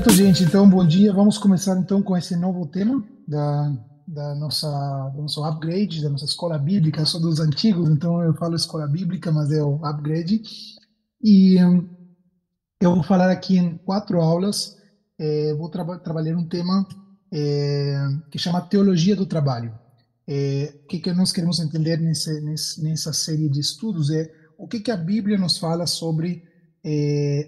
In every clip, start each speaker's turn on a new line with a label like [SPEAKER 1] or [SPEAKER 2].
[SPEAKER 1] Certo, gente. Então, bom dia. Vamos começar então com esse novo tema da nossa, do nosso upgrade, da nossa escola bíblica. Eu sou dos antigos, então eu falo escola bíblica, mas é o upgrade. E eu vou falar aqui em 4 aulas. Vou trabalhar um tema que chama Teologia do Trabalho. O que nós queremos entender nessa série de estudos é o que a Bíblia nos fala sobre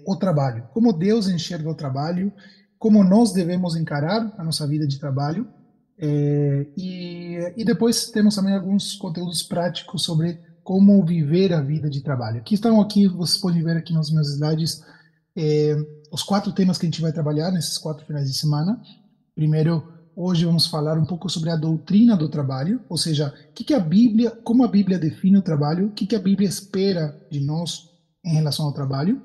[SPEAKER 1] o trabalho, como Deus enxerga o trabalho, como nós devemos encarar a nossa vida de trabalho, e depois temos também alguns conteúdos práticos sobre como viver a vida de trabalho. Aqui, vocês podem ver aqui nos meus slides é, os 4 temas que a gente vai trabalhar nesses 4 finais de semana. Primeiro, hoje vamos falar um pouco sobre a doutrina do trabalho, ou seja, que a Bíblia, como a Bíblia define o trabalho, que a Bíblia espera de nós em relação ao trabalho.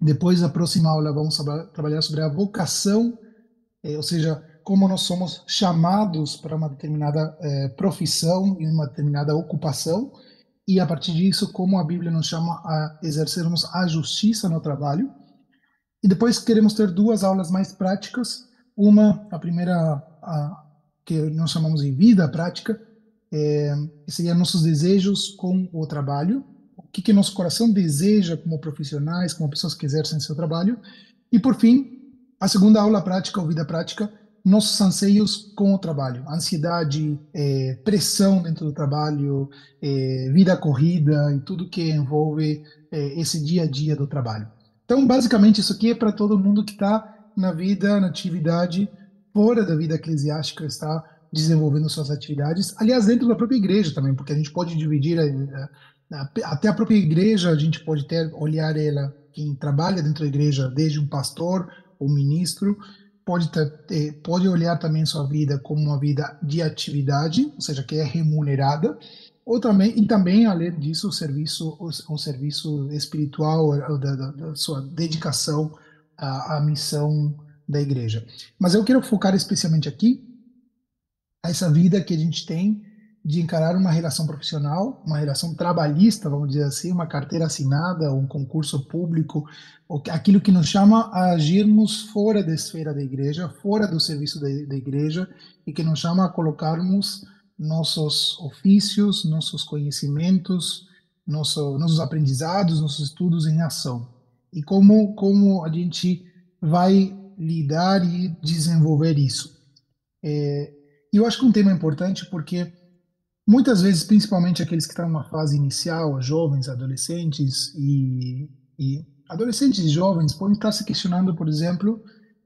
[SPEAKER 1] Depois, na próxima aula, vamos trabalhar sobre a vocação, ou seja, como nós somos chamados para uma determinada profissão e uma determinada ocupação, e a partir disso, como a Bíblia nos chama a exercermos a justiça no trabalho. E depois queremos ter 2 aulas mais práticas. A primeira, que nós chamamos de vida prática, que seria nossos desejos com o trabalho, o que nosso coração deseja como profissionais, como pessoas que exercem seu trabalho. E por fim, a segunda aula prática ou vida prática, nossos anseios com o trabalho, ansiedade, pressão dentro do trabalho, vida corrida e tudo que envolve esse dia a dia do trabalho. Então, basicamente, isso aqui é para todo mundo que está na vida, na atividade, fora da vida eclesiástica, está desenvolvendo suas atividades. Aliás, dentro da própria igreja também, porque a gente pode dividir, até a própria igreja, a gente pode olhar ela, quem trabalha dentro da igreja, desde um pastor ou ministro, pode olhar também sua vida como uma vida de atividade, ou seja, que é remunerada, e também, além disso, o serviço espiritual, da sua dedicação à missão da igreja. Mas eu quero focar especialmente aqui essa vida que a gente tem de encarar uma relação profissional, uma relação trabalhista, vamos dizer assim, uma carteira assinada, um concurso público, aquilo que nos chama a agirmos fora da esfera da igreja, fora do serviço da igreja, e que nos chama a colocarmos nossos ofícios, nossos conhecimentos, nossos aprendizados, nossos estudos em ação. E como a gente vai lidar e desenvolver isso. E eu acho que é um tema importante porque muitas vezes, principalmente aqueles que estão numa fase inicial, jovens, adolescentes e adolescentes e jovens, podem estar se questionando, por exemplo, o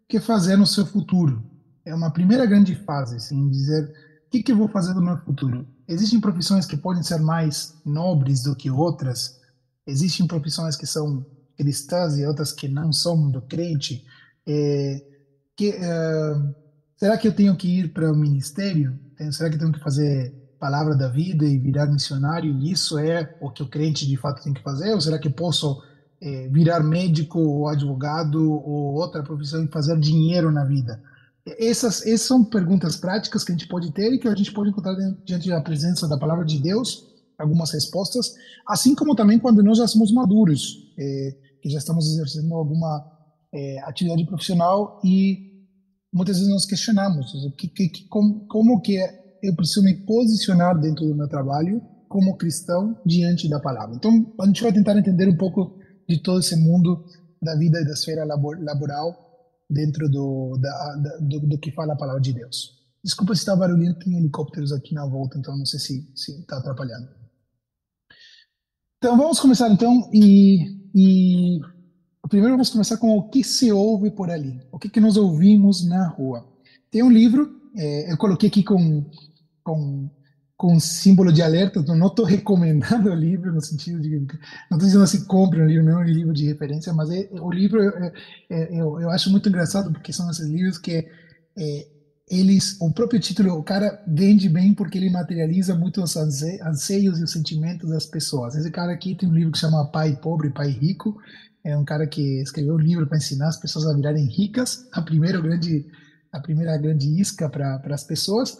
[SPEAKER 1] que fazer no seu futuro. É uma primeira grande fase, assim, dizer o que eu vou fazer no meu futuro. Existem profissões que podem ser mais nobres do que outras. Existem profissões que são cristãs e outras que não são do crente. É, que, será que eu tenho que ir para o ministério? Será que eu tenho que fazer palavra da vida e virar missionário? E isso é o que o crente de fato tem que fazer? Ou será que posso virar médico ou advogado ou outra profissão e fazer dinheiro na vida? Essas são perguntas práticas que a gente pode ter e que a gente pode encontrar diante da presença da palavra de Deus, algumas respostas, assim como também quando nós já somos maduros, que já estamos exercendo alguma atividade profissional e muitas vezes nós questionamos como que eu preciso me posicionar dentro do meu trabalho como cristão diante da palavra. Então, a gente vai tentar entender um pouco de todo esse mundo da vida e da esfera laboral dentro do que fala a palavra de Deus. Desculpa se está barulhento, tem helicópteros aqui na volta, então não sei se está atrapalhando. Então, vamos começar então e primeiro vamos começar com o que se ouve por ali, o que nós ouvimos na rua. Tem um livro, eu coloquei aqui com, com símbolo de alerta, então não estou recomendando o livro no sentido de, não estou dizendo assim, compre um livro, não é um livro de referência, mas o livro eu acho muito engraçado porque são esses livros que o próprio título, o cara vende bem porque ele materializa muito os anseios e os sentimentos das pessoas. Esse cara aqui tem um livro que chama Pai Pobre, Pai Rico. É um cara que escreveu um livro para ensinar as pessoas a virarem ricas, a primeira grande isca para as pessoas.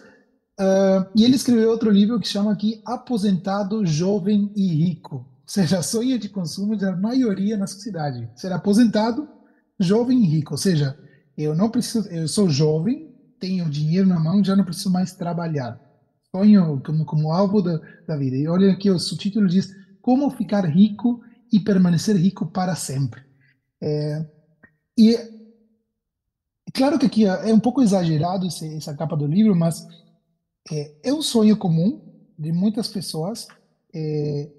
[SPEAKER 1] E ele escreveu outro livro que chama aqui Aposentado, Jovem e Rico. Ou seja, sonho de consumo da maioria na sociedade. Ser aposentado, jovem e rico. Ou seja, Eu não preciso, eu sou jovem, tenho dinheiro na mão, já não preciso mais trabalhar. Sonho como alvo da vida. E olha aqui, o subtítulo diz Como ficar rico e permanecer rico para sempre. E claro que aqui é um pouco exagerado essa capa do livro, mas é um sonho comum de muitas pessoas é,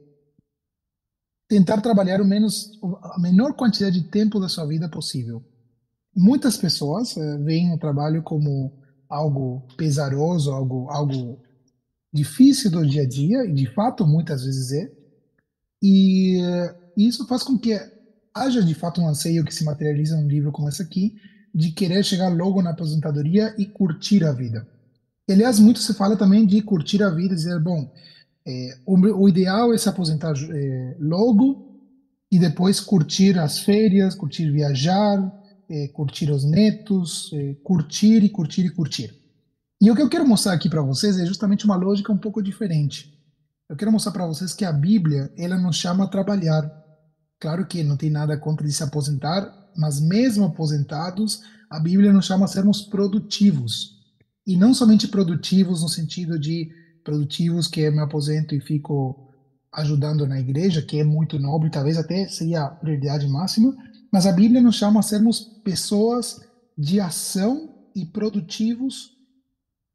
[SPEAKER 1] tentar trabalhar a menor quantidade de tempo da sua vida possível. Muitas pessoas veem o trabalho como algo pesaroso, algo difícil do dia a dia, e de fato muitas vezes é, e isso faz com que haja de fato um anseio que se materializa num livro como esse aqui, de querer chegar logo na aposentadoria e curtir a vida. E, aliás, muito se fala também de curtir a vida, dizer, bom, o ideal é se aposentar logo e depois curtir as férias, curtir viajar, curtir os netos, curtir e curtir e curtir. E o que eu quero mostrar aqui para vocês é justamente uma lógica um pouco diferente. Eu quero mostrar para vocês que a Bíblia, ela nos chama a trabalhar. Claro que não tem nada contra de se aposentar, mas mesmo aposentados, a Bíblia nos chama a sermos produtivos. E não somente produtivos no sentido de produtivos que eu me aposento e fico ajudando na igreja, que é muito nobre, talvez até seria a prioridade máxima, mas a Bíblia nos chama a sermos pessoas de ação e produtivos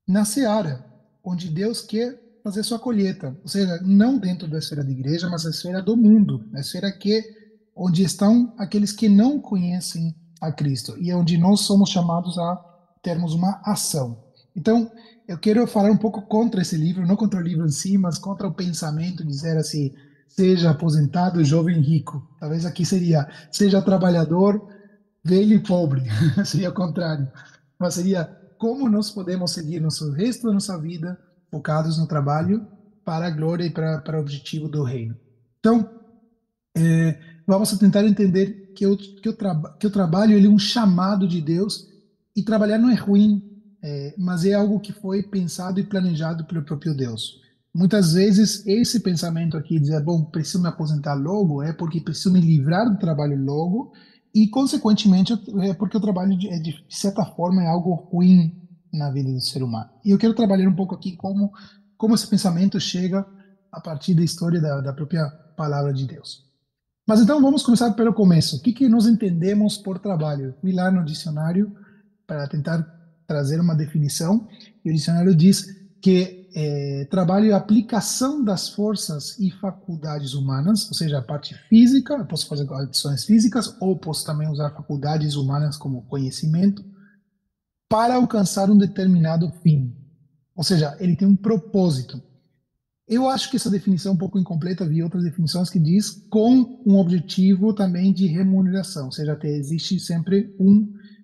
[SPEAKER 1] na seara, onde Deus quer fazer sua colheita, ou seja, não dentro da esfera da igreja, mas na esfera do mundo, na esfera onde estão aqueles que não conhecem a Cristo e é onde nós somos chamados a termos uma ação. Então, eu quero falar um pouco contra esse livro, não contra o livro em si, mas contra o pensamento, dizer assim, seja aposentado, jovem, rico. Talvez aqui seria, seja trabalhador, velho e pobre, seria o contrário. Mas seria como nós podemos seguir nosso resto da nossa vida focados no trabalho para a glória e para o objetivo do reino. Então, vamos tentar entender que o trabalho ele é um chamado de Deus e trabalhar não é ruim, mas é algo que foi pensado e planejado pelo próprio Deus. Muitas vezes esse pensamento aqui, dizer, bom, preciso me aposentar logo, é porque preciso me livrar do trabalho logo e, consequentemente, é porque o trabalho, de certa forma, é algo ruim na vida do ser humano. E eu quero trabalhar um pouco aqui como esse pensamento chega a partir da história da própria palavra de Deus. Mas então vamos começar pelo começo. O que que nós entendemos por trabalho? Fui lá no dicionário para tentar trazer uma definição e o dicionário diz que trabalho é a aplicação das forças e faculdades humanas, ou seja, a parte física, eu posso fazer ações físicas ou posso também usar faculdades humanas como conhecimento para alcançar um determinado fim. Ou seja, ele tem um propósito. Eu acho que essa definição é um pouco incompleta, vi outras definições que diz com um objetivo também de remuneração, ou seja, até existe sempre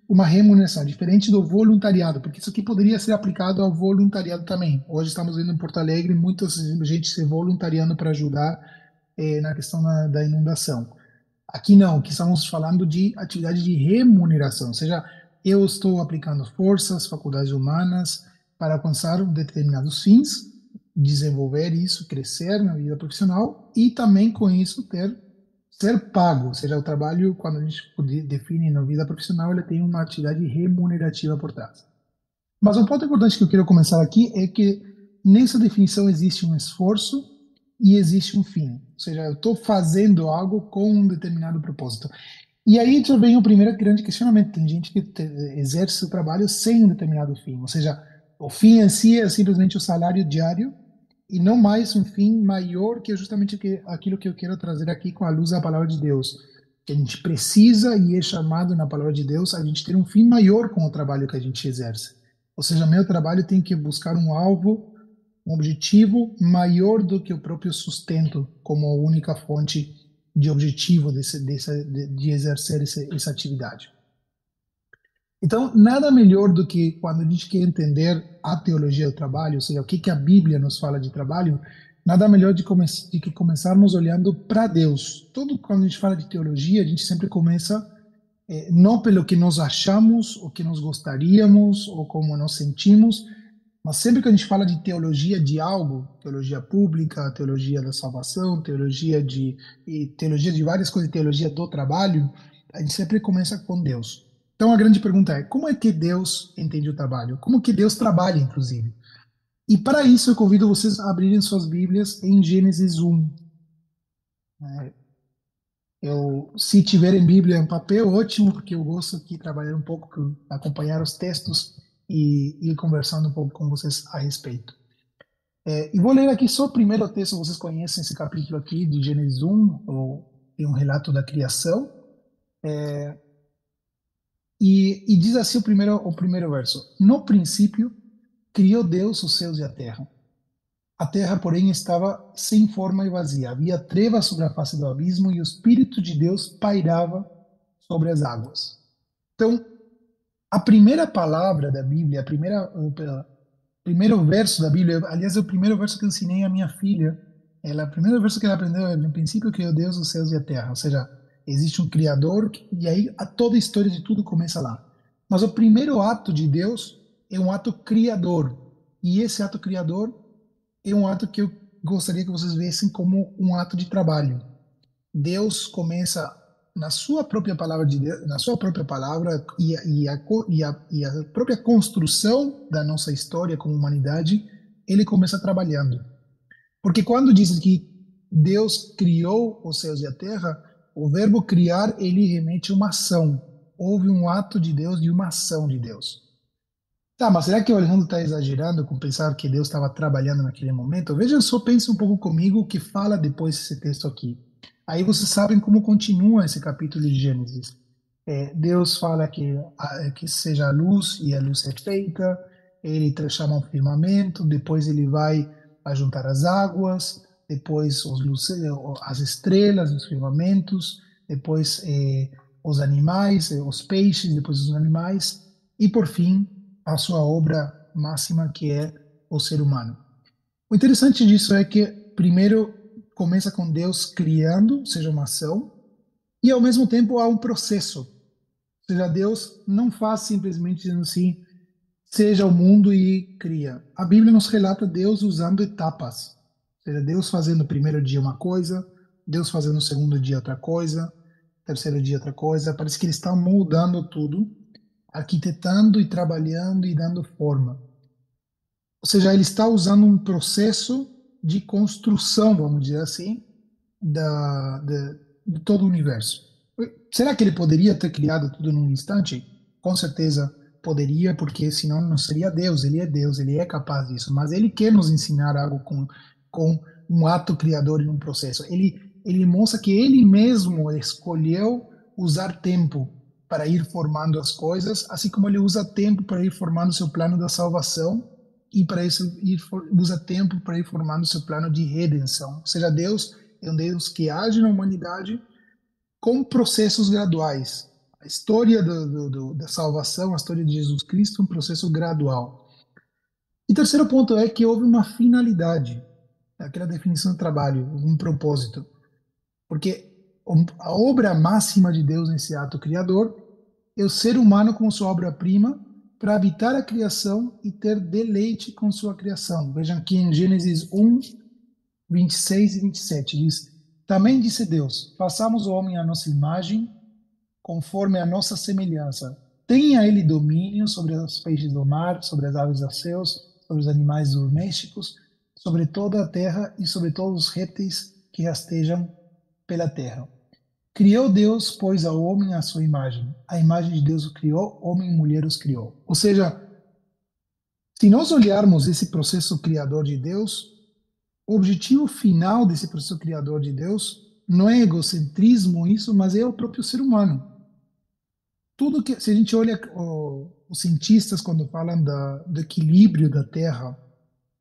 [SPEAKER 1] uma remuneração, diferente do voluntariado, porque isso aqui poderia ser aplicado ao voluntariado também. Hoje estamos vendo em Porto Alegre muita gente se voluntariando para ajudar na questão da inundação. Aqui não, aqui estamos falando de atividade de remuneração, ou seja, eu estou aplicando forças, faculdades humanas para alcançar determinados fins, desenvolver isso, crescer na vida profissional e também com isso ser pago, ou seja, o trabalho, quando a gente define na vida profissional, ele tem uma atividade remunerativa por trás. Mas um ponto importante que eu quero começar aqui é que nessa definição existe um esforço e existe um fim. Ou seja, eu estou fazendo algo com um determinado propósito. E aí já vem o primeiro grande questionamento. Tem gente que exerce o trabalho sem um determinado fim. Ou seja, o fim em si é simplesmente o salário diário e não mais um fim maior que é justamente aquilo que eu quero trazer aqui com a luz da palavra de Deus. Que a gente precisa e é chamado na palavra de Deus a gente ter um fim maior com o trabalho que a gente exerce. Ou seja, meu trabalho tem que buscar um alvo, um objetivo maior do que o próprio sustento como única fonte de objetivo de exercer essa atividade. Então, nada melhor do que quando a gente quer entender a teologia do trabalho, ou seja, o que que a Bíblia nos fala de trabalho, nada melhor de que começarmos olhando para Deus. Todo quando a gente fala de teologia, a gente sempre começa não pelo que nós achamos, o que nós gostaríamos, ou como nós sentimos, mas sempre que a gente fala de teologia de algo, teologia pública, teologia da salvação, teologia de várias coisas, teologia do trabalho, a gente sempre começa com Deus. Então a grande pergunta é, como é que Deus entende o trabalho? Como que Deus trabalha, inclusive? E para isso eu convido vocês a abrirem suas Bíblias em Gênesis 1. Se tiverem Bíblia em papel, ótimo, porque eu gosto aqui de trabalhar um pouco, acompanhar os textos e ir conversando um pouco com vocês a respeito. E vou ler aqui só o primeiro texto, vocês conhecem esse capítulo aqui de Gênesis 1, tem um relato da criação, e diz assim o primeiro verso: No princípio, criou Deus os céus e a terra. A terra, porém, estava sem forma e vazia. Havia trevas sobre a face do abismo e o Espírito de Deus pairava sobre as águas. Então, a primeira palavra da Bíblia, o primeiro verso da Bíblia, aliás, é o primeiro verso que eu ensinei à minha filha. O primeiro verso que ela aprendeu é: no princípio criou Deus os céus e a terra. Ou seja, existe um Criador, e aí toda a história de tudo começa lá. Mas o primeiro ato de Deus é um ato criador. E esse ato criador é um ato que eu gostaria que vocês vissem como um ato de trabalho. Deus começa na sua própria palavra de Deus, na sua própria palavra e a própria construção da nossa história como humanidade, ele começa trabalhando. Porque quando diz que Deus criou os céus e a terra, o verbo criar, ele remete a uma ação. Houve um ato de Deus e uma ação de Deus. Tá, mas será que o Alejandro está exagerando com pensar que Deus estava trabalhando naquele momento? Veja só, pense um pouco comigo o que fala depois esse texto aqui. Aí vocês sabem como continua esse capítulo de Gênesis. Deus fala que seja a luz e a luz é feita, ele chama o firmamento, depois ele vai ajuntar as águas, depois as estrelas, os firmamentos, depois os animais, os peixes, depois os animais, e por fim a sua obra máxima, que é o ser humano. O interessante disso é que primeiro começa com Deus criando, ou seja, uma ação, e ao mesmo tempo há um processo. Ou seja, Deus não faz simplesmente dizendo assim, seja o mundo e cria. A Bíblia nos relata Deus usando etapas. Ou seja, Deus fazendo no primeiro dia uma coisa, Deus fazendo no segundo dia outra coisa, terceiro dia outra coisa. Parece que ele está moldando tudo, arquitetando e trabalhando e dando forma. Ou seja, ele está usando um processo de construção, vamos dizer assim, de todo o universo. Será que ele poderia ter criado tudo num instante? Com certeza poderia, porque senão não seria Deus. Ele é Deus, ele é capaz disso. Mas ele quer nos ensinar algo com um ato criador em um processo. Ele mostra que ele mesmo escolheu usar tempo para ir formando as coisas, assim como ele usa tempo para ir formando seu plano da salvação e para isso usa tempo para ir formando seu plano de redenção. Ou seja, Deus é um Deus que age na humanidade com processos graduais. A história da salvação, a história de Jesus Cristo é um processo gradual. E terceiro ponto é que houve uma finalidade, aquela definição do trabalho, um propósito. Porque a obra máxima de Deus nesse ato criador é o ser humano como sua obra-prima para habitar a criação e ter deleite com sua criação. Vejam aqui em Gênesis 1, 26 e 27, diz: Também disse Deus, façamos o homem à nossa imagem, conforme a nossa semelhança. Tenha ele domínio sobre os peixes do mar, sobre as aves dos céus, sobre os animais domésticos, sobre toda a terra e sobre todos os répteis que rastejam pela terra. Criou Deus, pois, ao homem à sua imagem. A imagem de Deus o criou, homem e mulher os criou. Ou seja, se nós olharmos esse processo criador de Deus, o objetivo final desse processo criador de Deus não é egocentrismo isso, mas é o próprio ser humano. Tudo que, se a gente olha os cientistas quando falam do equilíbrio da Terra,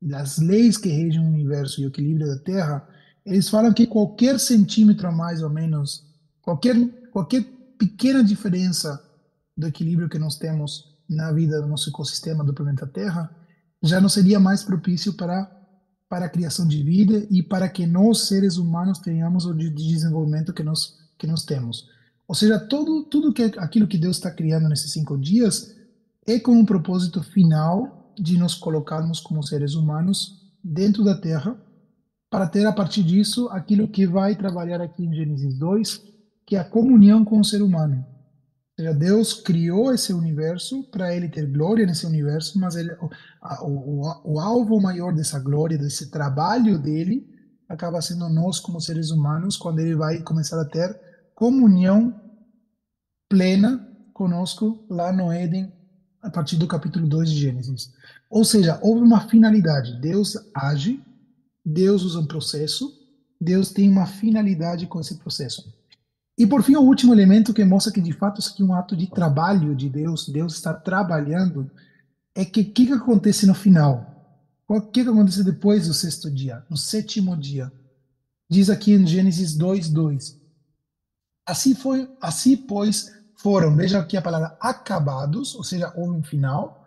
[SPEAKER 1] das leis que regem o universo e o equilíbrio da Terra, eles falam que qualquer centímetro a mais ou menos, qualquer, qualquer pequena diferença do equilíbrio que nós temos na vida do nosso ecossistema do planeta Terra já não seria mais propício para a criação de vida e para que nós, seres humanos, tenhamos o desenvolvimento que nós temos. Ou seja, tudo aquilo que Deus está criando nesses 5 dias é com um propósito final de nos colocarmos como seres humanos dentro da Terra, para ter a partir disso aquilo que vai trabalhar aqui em Gênesis 2, que é a comunhão com o ser humano. Ou seja, Deus criou esse universo para ele ter glória nesse universo, mas o alvo maior dessa glória, desse trabalho dele, acaba sendo nós como seres humanos, quando ele vai começar a ter comunhão plena conosco lá no Éden, a partir do capítulo 2 de Gênesis. Ou seja, houve uma finalidade. Deus age, Deus usa um processo, Deus tem uma finalidade com esse processo. E por fim, o último elemento que mostra que de fato isso aqui é um ato de trabalho de Deus, Deus está trabalhando, é que o que acontece no final? O que acontece depois do sexto dia, no sétimo dia? Diz aqui em Gênesis 2:2. Assim foi, assim pois foram, veja aqui a palavra acabados, ou seja, houve um final,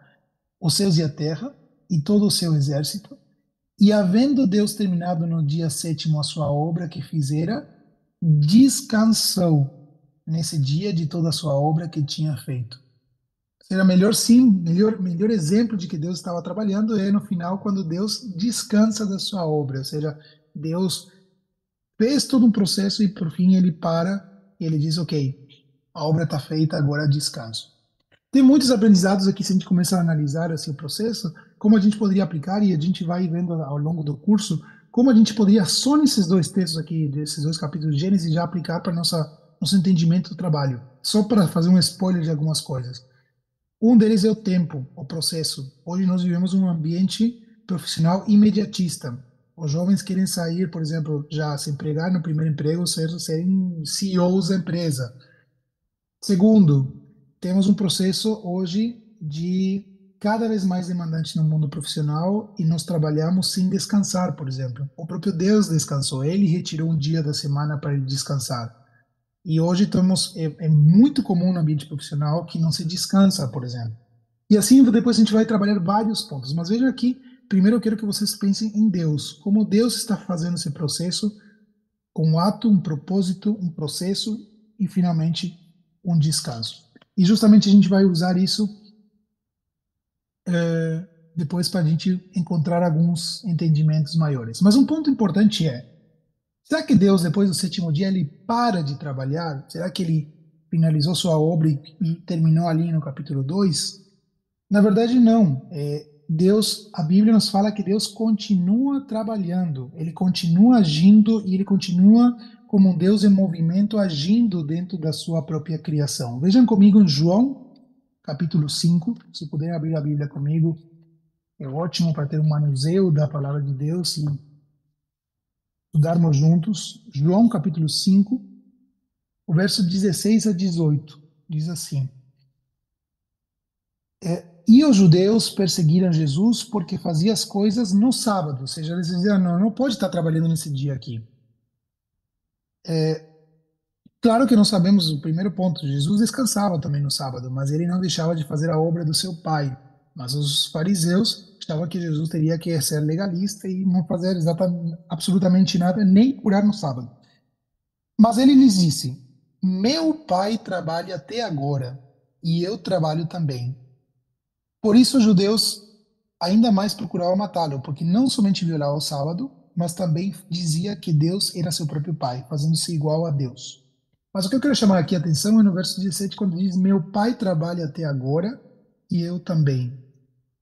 [SPEAKER 1] os céus e a terra e todo o seu exército, e havendo Deus terminado no dia sétimo a sua obra que fizera, descansou nesse dia de toda a sua obra que tinha feito. Seja melhor sim, melhor exemplo de que Deus estava trabalhando é no final quando Deus descansa da sua obra, ou seja, Deus fez todo um processo e por fim ele para e ele diz, ok, a obra está feita, agora descanso. Tem muitos aprendizados aqui se a gente começar a analisar esse processo, como a gente poderia aplicar e a gente vai vendo ao longo do curso como a gente poderia só nesses dois textos aqui, desses dois capítulos de Gênesis já aplicar para nosso entendimento do trabalho. Só para fazer um spoiler de algumas coisas. Um deles é o tempo, o processo. Hoje nós vivemos um ambiente profissional imediatista. Os jovens querem sair, por exemplo, já se empregar no primeiro emprego, serem CEOs da empresa. Segundo, temos um processo hoje de cada vez mais demandante no mundo profissional e nós trabalhamos sem descansar, por exemplo. O próprio Deus descansou, ele retirou um dia da semana para ele descansar. E hoje é muito comum no ambiente profissional que não se descansa, por exemplo. E assim depois a gente vai trabalhar vários pontos. Mas veja aqui, primeiro eu quero que vocês pensem em Deus, como Deus está fazendo esse processo com um ato, um propósito, um processo e finalmente um descanso. E justamente a gente vai usar isso depois para a gente encontrar alguns entendimentos maiores. Mas um ponto importante é: será que Deus, depois do sétimo dia, ele para de trabalhar? Será que ele finalizou sua obra e terminou ali no capítulo 2? Na verdade, não. Deus, a Bíblia nos fala que Deus continua trabalhando, ele continua agindo e ele continua como um Deus em movimento, agindo dentro da sua própria criação. Vejam comigo em João, capítulo 5. Se puder abrir a Bíblia comigo, é ótimo para ter um manuseio da palavra de Deus e estudarmos juntos. João, capítulo 5, o verso 16 a 18. Diz assim: E os judeus perseguiram Jesus porque fazia as coisas no sábado. Ou seja, eles diziam, não, não pode estar trabalhando nesse dia aqui. Claro que nós sabemos o primeiro ponto, Jesus descansava também no sábado, mas ele não deixava de fazer a obra do seu pai. Mas os fariseus achavam que Jesus teria que ser legalista e não fazer absolutamente nada, nem curar no sábado. Mas ele lhes disse: Meu pai trabalha até agora, e eu trabalho também. Por isso os judeus ainda mais procuravam matá-lo, porque não somente violava o sábado, mas também dizia que Deus era seu próprio pai, fazendo-se igual a Deus. Mas o que eu quero chamar aqui a atenção é no verso 17, quando diz: Meu pai trabalha até agora e eu também.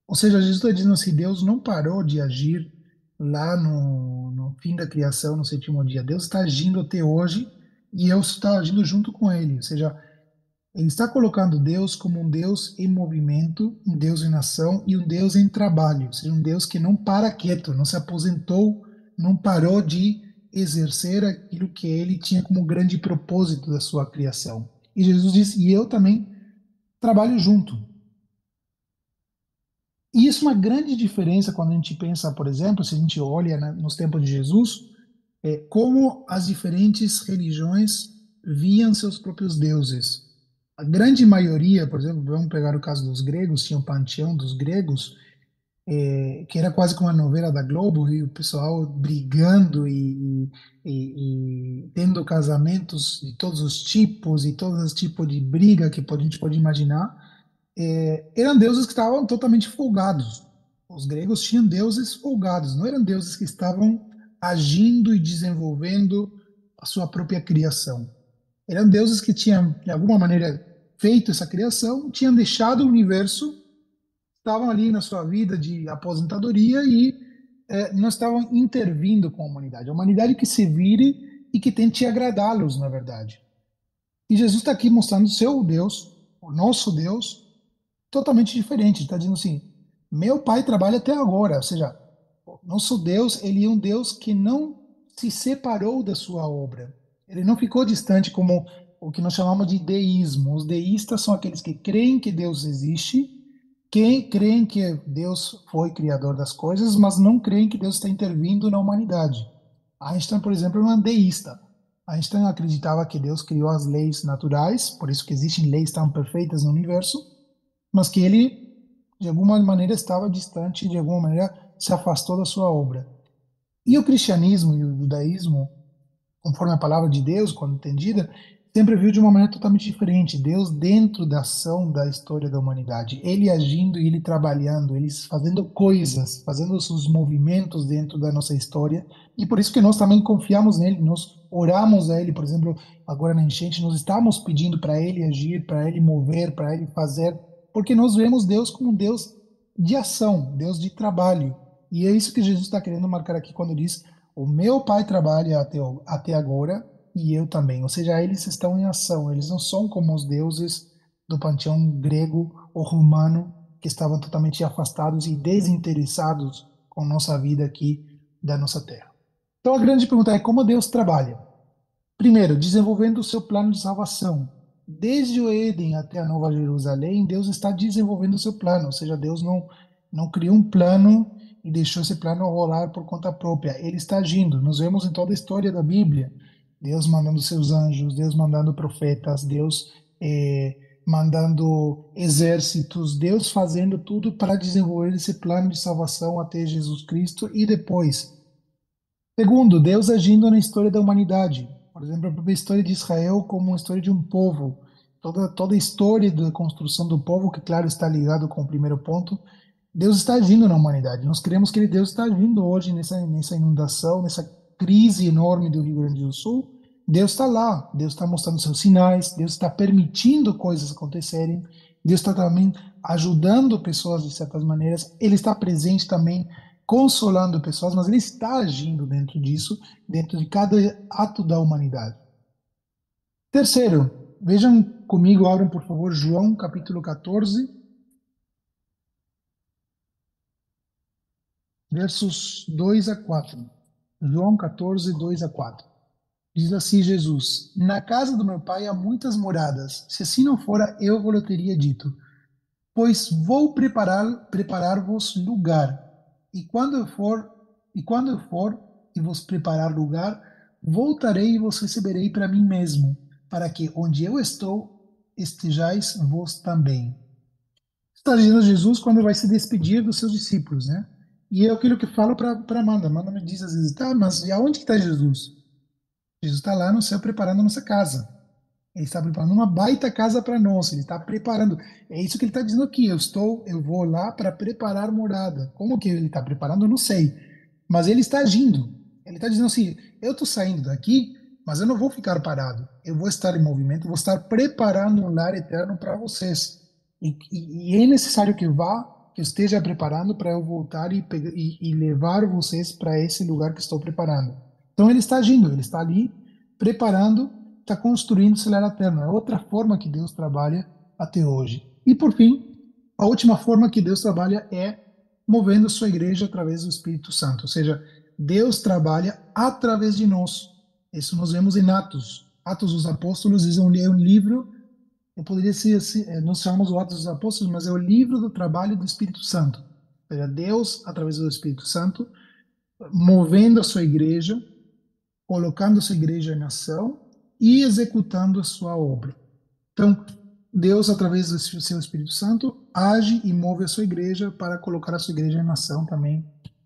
[SPEAKER 1] Ou seja, Jesus está dizendo assim: Deus não parou de agir lá no fim da criação, no sétimo dia. Deus está agindo até hoje e eu estou agindo junto com ele. Ou seja, ele está colocando Deus como um Deus em movimento, um Deus em ação e um Deus em trabalho. Ou seja, um Deus que não para quieto, não se aposentou, não parou de exercer aquilo que ele tinha como grande propósito da sua criação. E Jesus disse: E eu também trabalho junto. E isso é uma grande diferença quando a gente pensa, por exemplo, se a gente olha, né, nos tempos de Jesus, como as diferentes religiões viam seus próprios deuses. A grande maioria, por exemplo, vamos pegar o caso dos gregos, tinha o panteão dos gregos, que era quase como uma novela da Globo, e o pessoal brigando e tendo casamentos de todos os tipos e todos os tipos de briga que a gente pode imaginar. Eram deuses que estavam totalmente folgados. Os gregos tinham deuses folgados, não eram deuses que estavam agindo e desenvolvendo a sua própria criação. Eram deuses que tinham, de alguma maneira, feito essa criação, tinham deixado o universo, estavam ali na sua vida de aposentadoria e não estavam intervindo com a humanidade. A humanidade que se vire e que tente agradá-los, na verdade. E Jesus está aqui mostrando o seu Deus, o nosso Deus, totalmente diferente. Ele está dizendo assim: meu pai trabalha até agora. Ou seja, o nosso Deus, ele é um Deus que não se separou da sua obra. Ele não ficou distante como o que nós chamamos de deísmo. Os deístas são aqueles que creem que Deus existe, que creem que Deus foi criador das coisas, mas não creem que Deus está intervindo na humanidade. Einstein, por exemplo, é um deísta. Einstein acreditava que Deus criou as leis naturais, por isso que existem leis tão perfeitas no universo, mas que ele, de alguma maneira, estava distante, de alguma maneira, se afastou da sua obra. E o cristianismo e o judaísmo, conforme a palavra de Deus, quando entendida, sempre viu de uma maneira totalmente diferente. Deus dentro da ação da história da humanidade, ele agindo e ele trabalhando, ele fazendo coisas, fazendo os seus movimentos dentro da nossa história. E por isso que nós também confiamos nele, nós oramos a ele, por exemplo, agora na enchente, nós estamos pedindo para ele agir, para ele mover, para ele fazer, porque nós vemos Deus como um Deus de ação, Deus de trabalho. E é isso que Jesus está querendo marcar aqui quando diz: o meu pai trabalha até agora e eu também. Ou seja, eles estão em ação. Eles não são como os deuses do panteão grego ou romano, que estavam totalmente afastados e desinteressados com nossa vida aqui da nossa terra. Então a grande pergunta é: como Deus trabalha? Primeiro, desenvolvendo o seu plano de salvação. Desde o Éden até a Nova Jerusalém, Deus está desenvolvendo o seu plano, ou seja, Deus não criou um plano e deixou esse plano rolar por conta própria. Ele está agindo. Nós vemos em toda a história da Bíblia, Deus mandando seus anjos, Deus mandando profetas, Deus mandando exércitos, Deus fazendo tudo para desenvolver esse plano de salvação até Jesus Cristo e depois. Segundo, Deus agindo na história da humanidade. Por exemplo, a própria história de Israel como uma história de um povo. Toda a história da construção do povo, que claro está ligado com o primeiro ponto, Deus está agindo na humanidade. Nós cremos que Deus está agindo hoje nessa inundação, nessa crise enorme do Rio Grande do Sul. Deus está lá, Deus está mostrando seus sinais, Deus está permitindo coisas acontecerem, Deus está também ajudando pessoas de certas maneiras, Ele está presente também consolando pessoas, mas Ele está agindo dentro disso, dentro de cada ato da humanidade. Terceiro, vejam comigo, abram por favor João capítulo 14, versos 2 a 4. João 14, 2 a 4. Diz assim Jesus: na casa do meu pai há muitas moradas. Se assim não fora, eu vou lhe teria dito. Pois vou preparar-vos lugar. E quando eu for, e vos preparar lugar, voltarei e vos receberei para mim mesmo, para que onde eu estou, estejais vós também. Está dizendo Jesus quando vai se despedir dos seus discípulos, né? E é aquilo que falo para Amanda. Amanda me diz às vezes: tá, mas e aonde que está Jesus? Jesus está lá no céu preparando a nossa casa. Ele está preparando uma baita casa para nós. Ele está preparando. É isso que ele está dizendo aqui. Eu vou lá para preparar morada. Como que ele está preparando? Eu não sei. Mas ele está agindo. Ele está dizendo assim: eu estou saindo daqui, mas eu não vou ficar parado. Eu vou estar em movimento, vou estar preparando um lar eterno para vocês. E é necessário que eu vá, que eu esteja preparando para eu voltar e levar vocês para esse lugar que estou preparando. Então ele está agindo, ele está ali preparando, está construindo o cenário eterno. É outra forma que Deus trabalha até hoje. E por fim, a última forma que Deus trabalha é movendo sua igreja através do Espírito Santo. Ou seja, Deus trabalha através de nós. Isso nós vemos em Atos. Atos dos Apóstolos é um livro, eu poderia ser assim, nós chamamos o Atos dos Apóstolos, mas é o livro do trabalho do Espírito Santo. Ou seja, Deus, através do Espírito Santo, movendo a sua igreja, colocando a sua igreja em ação e executando a sua obra. Então, Deus, através do seu Espírito Santo, age e move a sua igreja para colocar a sua igreja em ação também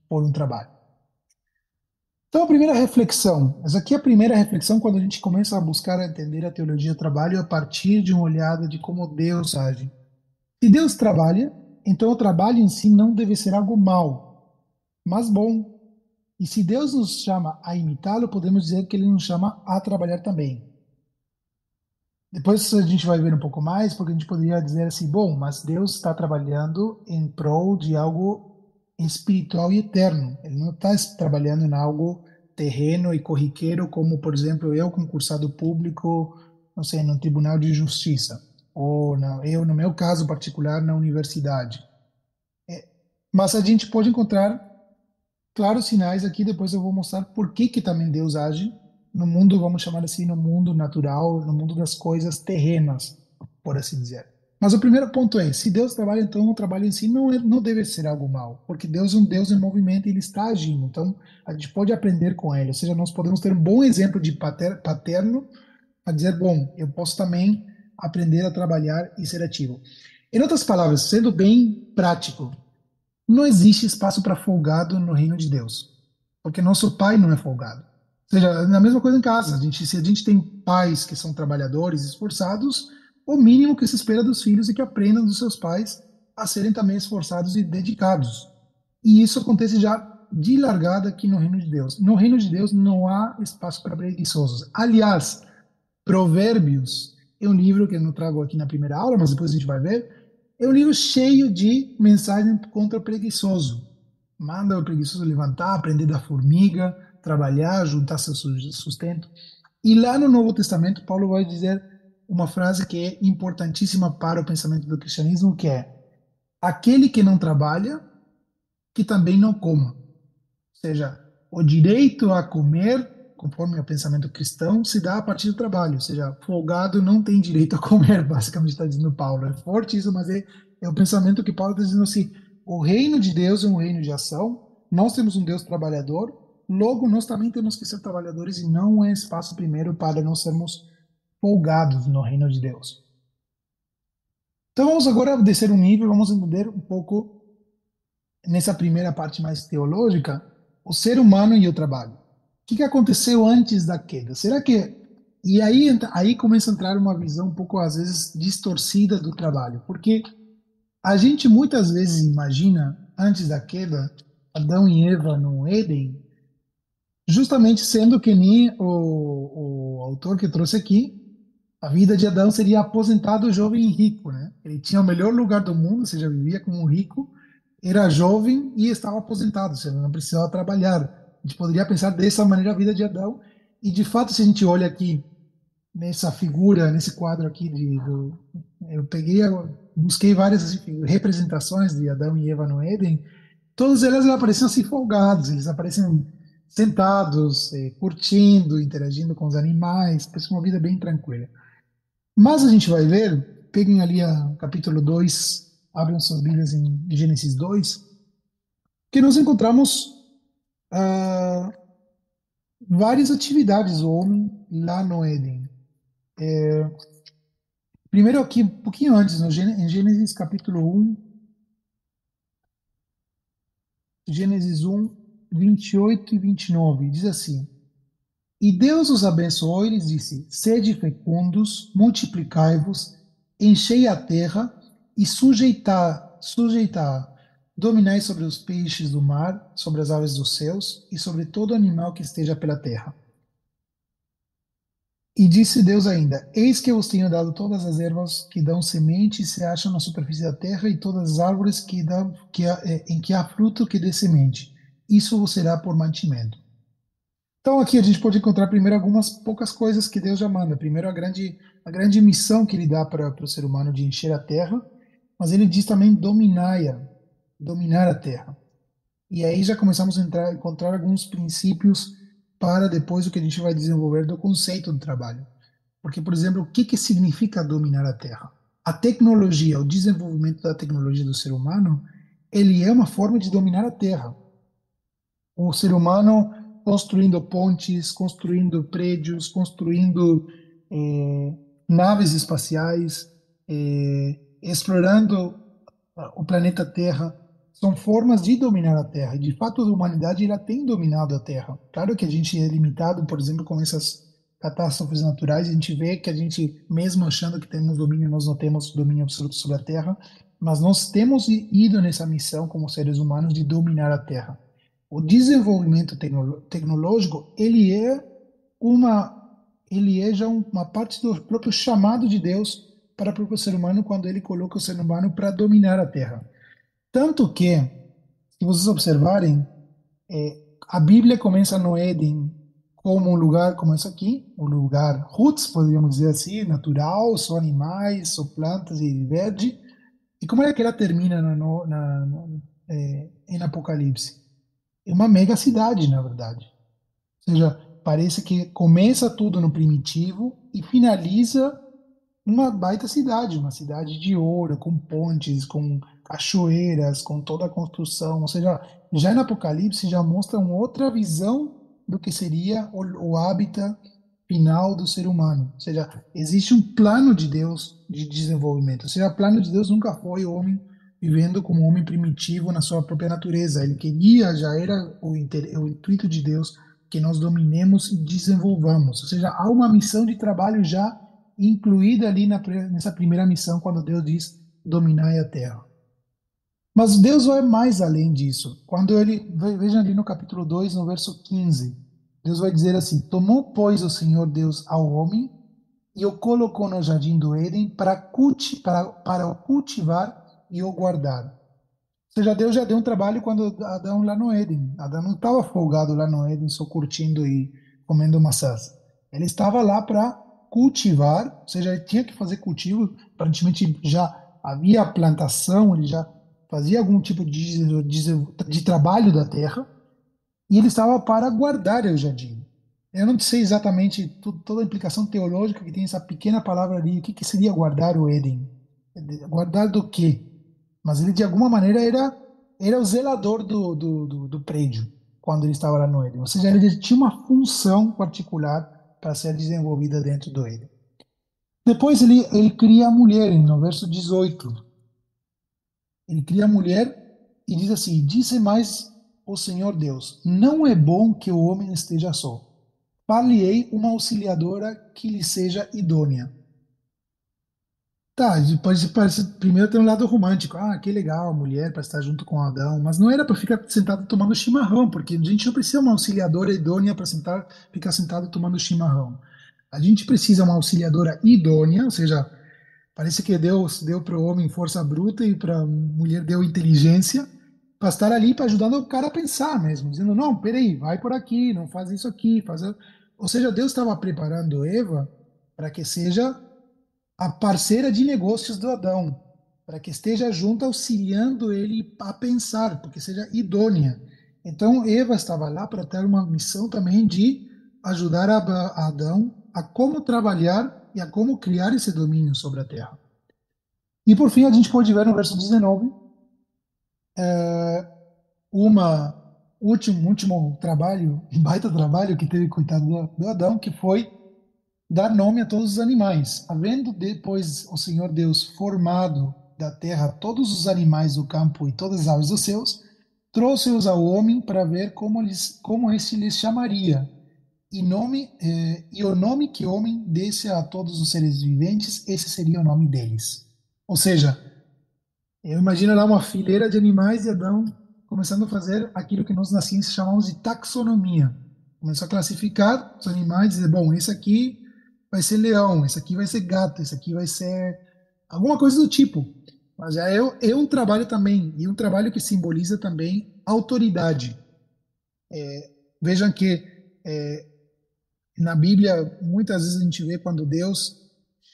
[SPEAKER 1] por um trabalho. Então, a primeira reflexão, essa aqui é a primeira reflexão quando a gente começa a buscar entender a teologia do trabalho a partir de uma olhada de como Deus age. Se Deus trabalha, então o trabalho em si não deve ser algo mal, mas bom. E se Deus nos chama a imitá-lo, podemos dizer que ele nos chama a trabalhar também. Depois a gente vai ver um pouco mais, porque a gente poderia dizer assim, bom, mas Deus está trabalhando em prol de algo espiritual e eterno. Ele não está trabalhando em algo terreno e corriqueiro, como, por exemplo, eu, concursado público, não sei, no Tribunal de Justiça, ou eu, no meu caso particular, na universidade. Mas a gente pode encontrar claros sinais aqui, depois eu vou mostrar por que que também Deus age no mundo, vamos chamar assim, no mundo natural, no mundo das coisas terrenas, por assim dizer. Mas o primeiro ponto é, se Deus trabalha, então o trabalho em si não deve ser algo mal, porque Deus é um Deus em movimento e ele está agindo. Então, a gente pode aprender com ele, ou seja, nós podemos ter um bom exemplo de paterno a dizer, bom, eu posso também aprender a trabalhar e ser ativo. Em outras palavras, sendo bem prático, não existe espaço para folgado no reino de Deus, porque nosso pai não é folgado. Ou seja, é a mesma coisa em casa. Se a gente tem pais que são trabalhadores, esforçados, o mínimo que se espera dos filhos é que aprendam dos seus pais a serem também esforçados e dedicados. E isso acontece já de largada aqui no reino de Deus. No reino de Deus não há espaço para preguiçosos. Aliás, Provérbios é um livro que eu não trago aqui na primeira aula, mas depois a gente vai ver. É um livro cheio de mensagens contra o preguiçoso. Manda o preguiçoso levantar, aprender da formiga, trabalhar, juntar seu sustento. E lá no Novo Testamento, Paulo vai dizer uma frase que é importantíssima para o pensamento do cristianismo, que é: aquele que não trabalha, que também não coma seja, o direito a comer, conforme o pensamento cristão, se dá a partir do trabalho. Ou seja, folgado não tem direito a comer, basicamente está dizendo Paulo. É forte isso, mas é o pensamento que Paulo está dizendo assim: o reino de Deus é um reino de ação, nós temos um Deus trabalhador, logo nós também temos que ser trabalhadores e não é espaço primeiro para nós sermos folgados no reino de Deus. Então vamos agora descer um nível, vamos entender um pouco nessa primeira parte mais teológica, o ser humano e o trabalho. O que aconteceu antes da queda? Será que e aí aí começa a entrar uma visão um pouco às vezes distorcida do trabalho, porque a gente muitas vezes imagina antes da queda Adão e Eva no Éden, justamente sendo que nem o autor que trouxe aqui, a vida de Adão seria aposentado, jovem e rico, né? Ele tinha o melhor lugar do mundo, ou seja, vivia como um rico, era jovem e estava aposentado, ou seja, não precisava trabalhar. A gente poderia pensar dessa maneira a vida de Adão. E de fato, se a gente olha aqui nessa figura, nesse quadro aqui eu peguei, busquei várias assim, representações de Adão e Eva no Éden. Todas elas apareciam assim folgados, eles aparecem sentados, curtindo, interagindo com os animais, parece uma vida bem tranquila. Mas a gente vai ver, peguem ali o capítulo 2, abram suas Bíblias em Gênesis 2, que nós encontramos ah, várias atividades do homem lá no Éden. Primeiro aqui, um pouquinho antes, em Gênesis capítulo 1, Gênesis 1, 28 e 29, diz assim: E Deus os abençoou e lhes disse: Sede fecundos, multiplicai-vos, enchei a terra e sujeitar, dominai sobre os peixes do mar, sobre as aves dos céus e sobre todo animal que esteja pela terra. E disse Deus ainda: Eis que eu vos tenho dado todas as ervas que dão semente e se acham na superfície da terra, e todas as árvores em que há fruto que dê semente. Isso vos será por mantimento. Então aqui a gente pode encontrar primeiro algumas poucas coisas que Deus já manda. Primeiro a grande missão que ele dá para o ser humano de encher a terra, mas ele diz também dominar a terra. E aí já começamos encontrar alguns princípios para depois o que a gente vai desenvolver do conceito do trabalho. Porque, por exemplo, o que que significa dominar a terra? A tecnologia, o desenvolvimento da tecnologia do ser humano, ele é uma forma de dominar a terra. O ser humano construindo pontes, construindo prédios, construindo eh, naves espaciais, explorando o planeta Terra, são formas de dominar a Terra. E, de fato, a humanidade ela tem dominado a Terra. Claro que a gente é limitado, por exemplo, com essas catástrofes naturais, a gente vê que a gente, mesmo achando que temos domínio, nós não temos domínio absoluto sobre a Terra, mas nós temos ido nessa missão como seres humanos de dominar a Terra. O desenvolvimento tecnológico, ele é uma ele é já uma parte do próprio chamado de Deus para o próprio ser humano quando ele coloca o ser humano para dominar a Terra. Tanto que, se vocês observarem, a Bíblia começa no Éden como um lugar como esse aqui, um lugar roots, podríamos dizer assim, natural, só animais, só plantas e verde. E como é que ela termina em Apocalipse? É uma mega cidade, na verdade. Ou seja, parece que começa tudo no primitivo e finaliza uma baita cidade, uma cidade de ouro, com pontes, com cachoeiras, com toda a construção. Ou seja, já no Apocalipse já mostra uma outra visão do que seria o hábitat final do ser humano. Ou seja, existe um plano de Deus de desenvolvimento. Ou seja, o plano de Deus nunca foi o homem vivendo como um homem primitivo na sua própria natureza. Ele queria, já era o intuito de Deus que nós dominemos e desenvolvamos. Ou seja, há uma missão de trabalho já incluída ali nessa primeira missão, quando Deus diz: dominai a terra. Mas Deus vai mais além disso. Quando vejam ali no capítulo 2 no verso 15, Deus vai dizer assim: tomou, pois, o Senhor Deus ao homem e o colocou no jardim do Éden para o cultivar e o guardar. Ou seja, Deus já deu um trabalho quando Adão lá no Éden. Adão não estava folgado lá no Éden, só curtindo e comendo maçãs. Ele estava lá para cultivar, ou seja, ele tinha que fazer cultivo. Aparentemente já havia plantação, ele já fazia algum tipo de trabalho da terra, e ele estava para guardar o jardim. Eu não sei exatamente toda a implicação teológica que tem essa pequena palavra ali. O que seria guardar o Éden? Guardar do quê? Mas ele, de alguma maneira, era o zelador do prédio quando ele estava lá no Éden. Ou seja, ele tinha uma função particular para ser desenvolvida dentro do Éden. Depois ele cria a mulher, no verso 18. Ele cria a mulher e diz assim: disse mais o Senhor Deus: não é bom que o homem esteja só. Far-lhe-ei uma auxiliadora que lhe seja idônea. Tá, pode primeiro tem um lado romântico. Ah, que legal, mulher para estar junto com Adão. Mas não era para ficar sentado tomando chimarrão, porque a gente não precisa uma auxiliadora idônea para ficar sentado tomando chimarrão. A gente precisa uma auxiliadora idônea, ou seja, parece que Deus deu para o homem força bruta e para a mulher deu inteligência para estar ali para ajudando o cara a pensar mesmo, dizendo, não, peraí, vai por aqui, não faz isso aqui, Ou seja, Deus estava preparando Eva para que seja a parceira de negócios do Adão, para que esteja junto auxiliando ele a pensar, porque seja idônea. Então, Eva estava lá para ter uma missão também de ajudar a Adão a como trabalhar e a como criar esse domínio sobre a terra. E por fim, a gente pode ver no verso 19 uma último trabalho, um baita trabalho que teve coitado do Adão, que foi dar nome a todos os animais. Havendo depois o Senhor Deus formado da terra todos os animais do campo e todas as aves dos céus, trouxe-os ao homem para ver como este lhes chamaria. E o nome que o homem desse a todos os seres viventes, esse seria o nome deles. Ou seja, eu imagino lá uma fileira de animais e Adão começando a fazer aquilo que nós na ciência chamamos de taxonomia. Começou a classificar os animais e dizer, bom, esse aqui vai ser leão, esse aqui vai ser gato, esse aqui vai ser alguma coisa do tipo. Mas é um trabalho também, e um trabalho que simboliza também autoridade. Vejam que na Bíblia, muitas vezes a gente vê quando Deus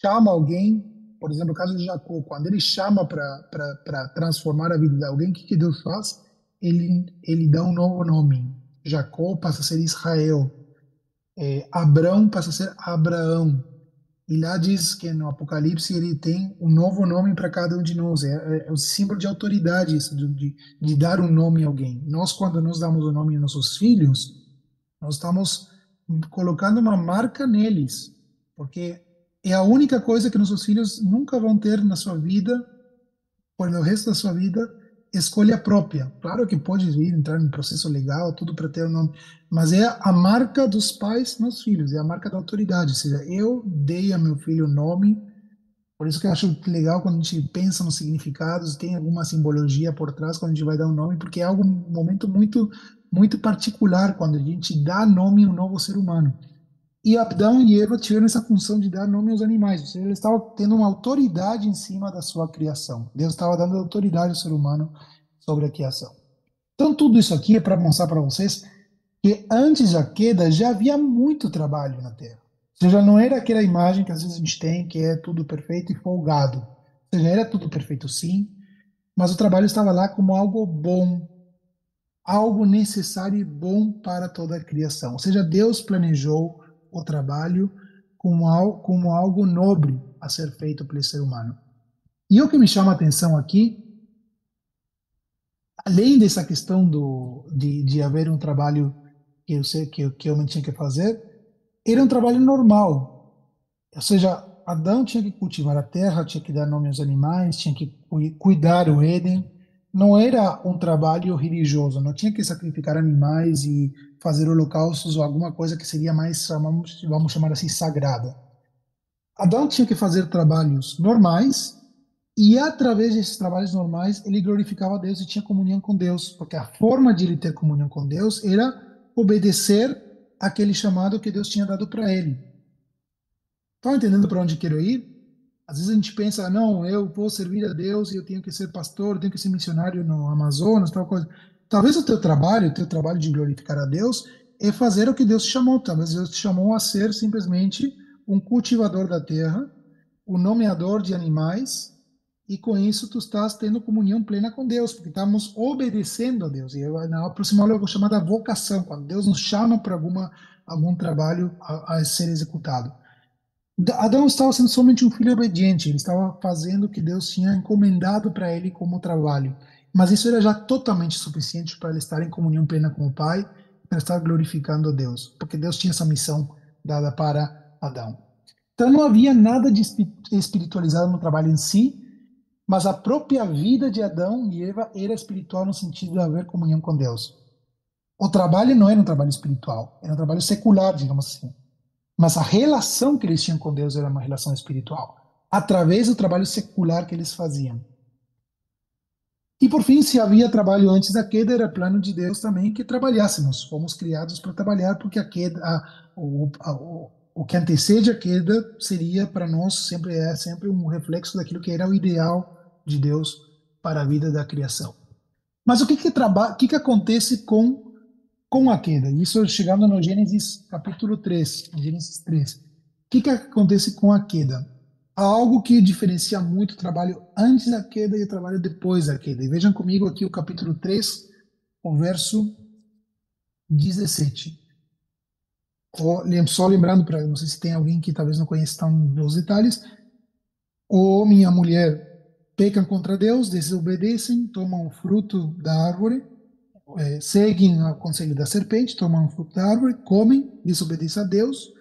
[SPEAKER 1] chama alguém, por exemplo, o caso de Jacó, quando ele chama para transformar a vida de alguém, o que Deus faz? Ele dá um novo nome. Jacó passa a ser Israel. Abrão passa a ser Abraão. E lá diz que no Apocalipse ele tem um novo nome para cada um de nós. É o símbolo de autoridade, isso, de dar um nome a alguém. Nós, quando nós damos o nome aos nossos filhos, nós estamos colocando uma marca neles, porque é a única coisa que nossos filhos nunca vão ter na sua vida, por o resto da sua vida, escolha própria. Claro que pode vir entrar em processo legal, tudo para ter o um nome, mas é a marca dos pais nos filhos, é a marca da autoridade. Ou seja, eu dei a meu filho o nome. Por isso que eu acho legal quando a gente pensa nos significados, tem alguma simbologia por trás quando a gente vai dar um nome, porque é algo, um momento muito particular quando a gente dá nome a um novo ser humano. E Adão e Eva tiveram essa função de dar nome aos animais, ou seja, eles estavam tendo uma autoridade em cima da sua criação. Deus estava dando autoridade ao ser humano sobre a criação. Então, tudo isso aqui é para mostrar para vocês que antes da queda já havia muito trabalho na Terra. Ou seja, não era aquela imagem que às vezes a gente tem, que é tudo perfeito e folgado. Ou seja, era tudo perfeito sim, mas o trabalho estava lá como algo bom, algo necessário e bom para toda a criação. Ou seja, Deus planejou o trabalho como algo nobre a ser feito pelo ser humano. E o que me chama a atenção aqui, além dessa questão de haver um trabalho que eu sei que o homem tinha que fazer, era um trabalho normal. Ou seja, Adão tinha que cultivar a terra, tinha que dar nome aos animais, tinha que cuidar o Éden. Não era um trabalho religioso, não tinha que sacrificar animais e fazer holocaustos ou alguma coisa que seria mais, vamos chamar assim, sagrada. Adão tinha que fazer trabalhos normais e através desses trabalhos normais ele glorificava a Deus e tinha comunhão com Deus, porque a forma de ele ter comunhão com Deus era obedecer aquele chamado que Deus tinha dado para ele. Estão entendendo para onde quero ir? Às vezes a gente pensa, não, eu vou servir a Deus e eu tenho que ser pastor, eu tenho que ser missionário no Amazonas, tal coisa. Talvez o teu trabalho de glorificar a Deus, é fazer o que Deus te chamou. Talvez Deus te chamou a ser simplesmente um cultivador da terra, um nomeador de animais, e com isso tu estás tendo comunhão plena com Deus, porque estamos obedecendo a Deus. E na próxima aula eu vou chamar da vocação, quando Deus nos chama para algum trabalho a ser executado. Adão estava sendo somente um filho obediente, ele estava fazendo o que Deus tinha encomendado para ele como trabalho. Mas isso era já totalmente suficiente para ele estar em comunhão plena com o Pai, para estar glorificando a Deus, porque Deus tinha essa missão dada para Adão. Então não havia nada de espiritualizado no trabalho em si, mas a própria vida de Adão e Eva era espiritual no sentido de haver comunhão com Deus. O trabalho não era um trabalho espiritual, era um trabalho secular, digamos assim. Mas a relação que eles tinham com Deus era uma relação espiritual, através do trabalho secular que eles faziam. E por fim, se havia trabalho antes da queda, era plano de Deus também que trabalhássemos. Fomos criados para trabalhar, porque a queda, o que antecede a queda seria para nós sempre um reflexo daquilo que era o ideal de Deus para a vida da criação. Mas o que acontece com a queda? Isso chegando no Gênesis capítulo 3, Gênesis 3. O que acontece com a queda? Há algo que diferencia muito o trabalho antes da queda e o trabalho depois da queda. E vejam comigo aqui o capítulo 3, o verso 17. Só lembrando, para não sei se tem alguém que talvez não conheça tão os detalhes, o homem e a mulher pecam contra Deus, desobedecem, tomam o fruto da árvore, seguem o conselho da serpente, tomam o fruto da árvore, comem, desobedecem a Deus,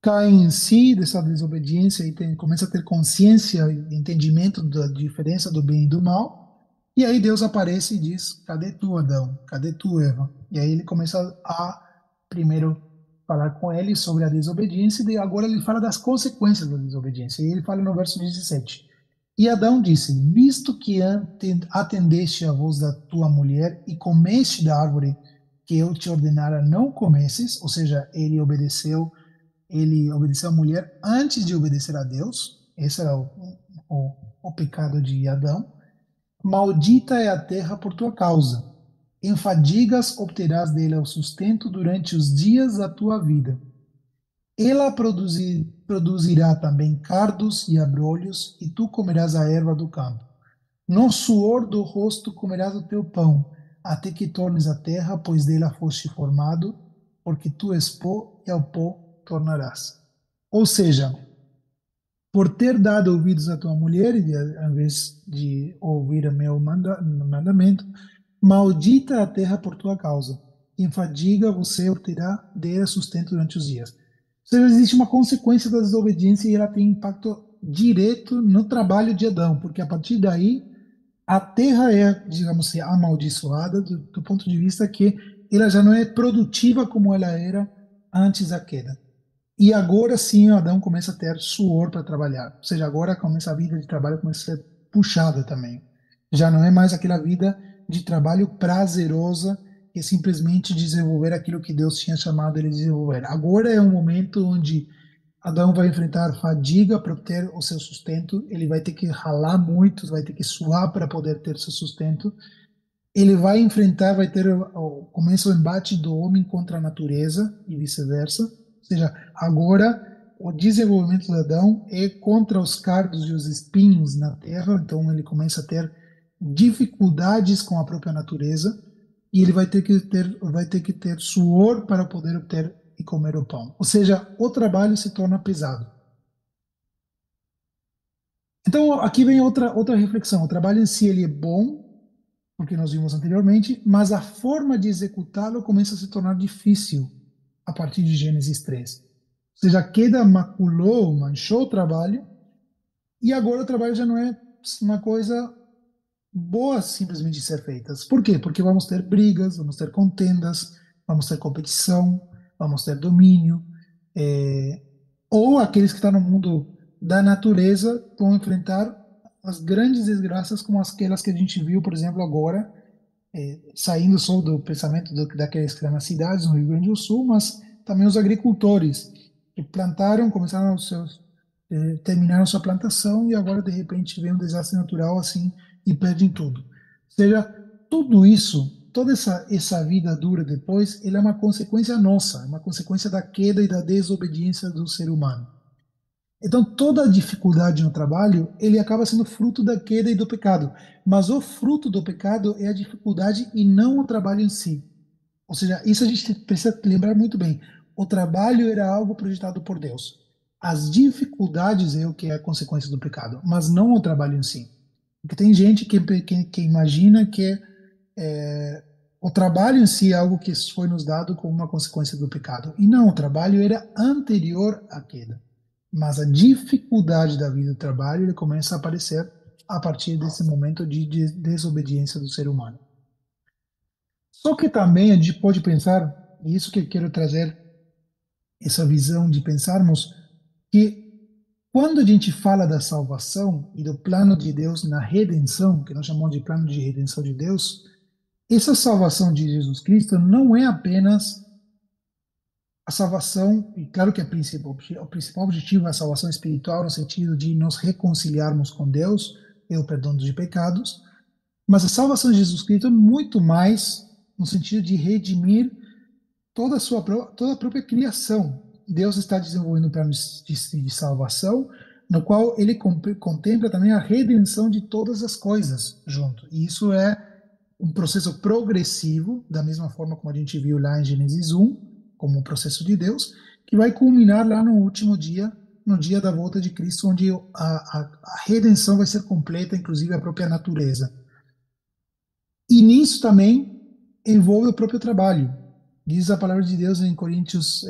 [SPEAKER 1] caem em si dessa desobediência e começa a ter consciência e entendimento da diferença do bem e do mal. E aí Deus aparece e diz: Cadê tu, Adão? Cadê tu, Eva? E aí ele começa a primeiro falar com ele sobre a desobediência e agora ele fala das consequências da desobediência. E ele fala no verso 17: E Adão disse: Visto que atendeste a voz da tua mulher e comeste da árvore que eu te ordenara não comesses, ou seja, ele obedeceu a mulher antes de obedecer a Deus. Esse era o pecado de Adão. Maldita é a terra por tua causa. Em fadigas obterás dele o sustento durante os dias da tua vida. Ela produzirá também cardos e abrolhos, e tu comerás a erva do campo. No suor do rosto comerás o teu pão, até que tornes a terra, pois dela foste formado, porque tu és pó e ao pó tornarás. Ou seja, por ter dado ouvidos à tua mulher, em vez de ouvir o meu mandamento, maldita a terra por tua causa. Em fadiga você obterá dela sustento durante os dias. Ou seja, existe uma consequência da desobediência e ela tem impacto direto no trabalho de Adão, porque a partir daí a terra é, digamos assim, amaldiçoada do ponto de vista que ela já não é produtiva como ela era antes da queda. E agora sim, Adão começa a ter suor para trabalhar. Ou seja, agora começa a vida de trabalho começa a ser puxada também. Já não é mais aquela vida de trabalho prazerosa que simplesmente desenvolver aquilo que Deus tinha chamado ele de desenvolver. Agora é um momento onde Adão vai enfrentar fadiga para obter o seu sustento, ele vai ter que ralar muito, vai ter que suar para poder ter seu sustento. Ele vai enfrentar, vai ter começa o embate do homem contra a natureza e vice-versa. Ou seja, agora o desenvolvimento de Adão é contra os cardos e os espinhos na terra, então ele começa a ter dificuldades com a própria natureza e ele vai ter que ter suor para poder obter e comer o pão. Ou seja, o trabalho se torna pesado. Então, aqui vem outra reflexão. O trabalho em si ele é bom, porque nós vimos anteriormente, mas a forma de executá-lo começa a se tornar difícil a partir de Gênesis 3. Ou seja, a queda maculou, manchou o trabalho, e agora o trabalho já não é uma coisa boa simplesmente de ser feitas. Por quê? Porque vamos ter brigas, vamos ter contendas, vamos ter competição, vamos ter domínio, é, ou aqueles que estão no mundo da natureza vão enfrentar as grandes desgraças como aquelas que a gente viu, por exemplo, agora saindo só do pensamento daqueles que estão nas cidades, no Rio Grande do Sul, mas também os agricultores que plantaram, começaram os seus, terminaram sua plantação e agora de repente vem um desastre natural assim e perdem tudo. Ou seja, tudo isso, toda essa vida dura depois, ele é uma consequência nossa, é uma consequência da queda e da desobediência do ser humano. Então, toda a dificuldade no trabalho, ele acaba sendo fruto da queda e do pecado. Mas o fruto do pecado é a dificuldade e não o trabalho em si. Ou seja, isso a gente precisa lembrar muito bem. O trabalho era algo projetado por Deus. As dificuldades é o que é a consequência do pecado, mas não o trabalho em si. Porque tem gente que imagina que o trabalho em si é algo que foi nos dado como uma consequência do pecado. E não, o trabalho era anterior à queda. Mas a dificuldade da vida do trabalho ele começa a aparecer a partir desse momento de desobediência do ser humano. Só que também a gente pode pensar, e isso que eu quero trazer, essa visão de pensarmos que quando a gente fala da salvação e do plano de Deus na redenção, que nós chamamos de plano de redenção de Deus, essa salvação de Jesus Cristo não é apenas a salvação, e claro que o principal objetivo é a salvação espiritual, no sentido de nos reconciliarmos com Deus e o perdão de pecados, mas a salvação de Jesus Cristo é muito mais no sentido de redimir toda a própria criação. Deus está desenvolvendo um plano de salvação, no qual ele contempla também a redenção de todas as coisas junto. E isso é um processo progressivo, da mesma forma como a gente viu lá em Gênesis 1, como o processo de Deus, que vai culminar lá no último dia, no dia da volta de Cristo, onde a redenção vai ser completa, inclusive a própria natureza. E nisso também envolve o próprio trabalho. Diz a palavra de Deus em Coríntios,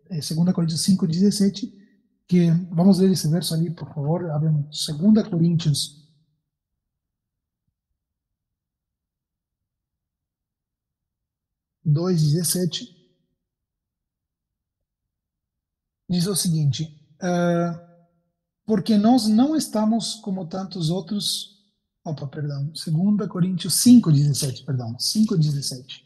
[SPEAKER 1] 2 Coríntios 5:17, que, vamos ler esse verso ali, por favor, abrimos 2 Coríntios 2:17, diz o seguinte, porque nós não estamos como tantos outros, opa, perdão, 2 Coríntios 5:17, perdão, 5:17.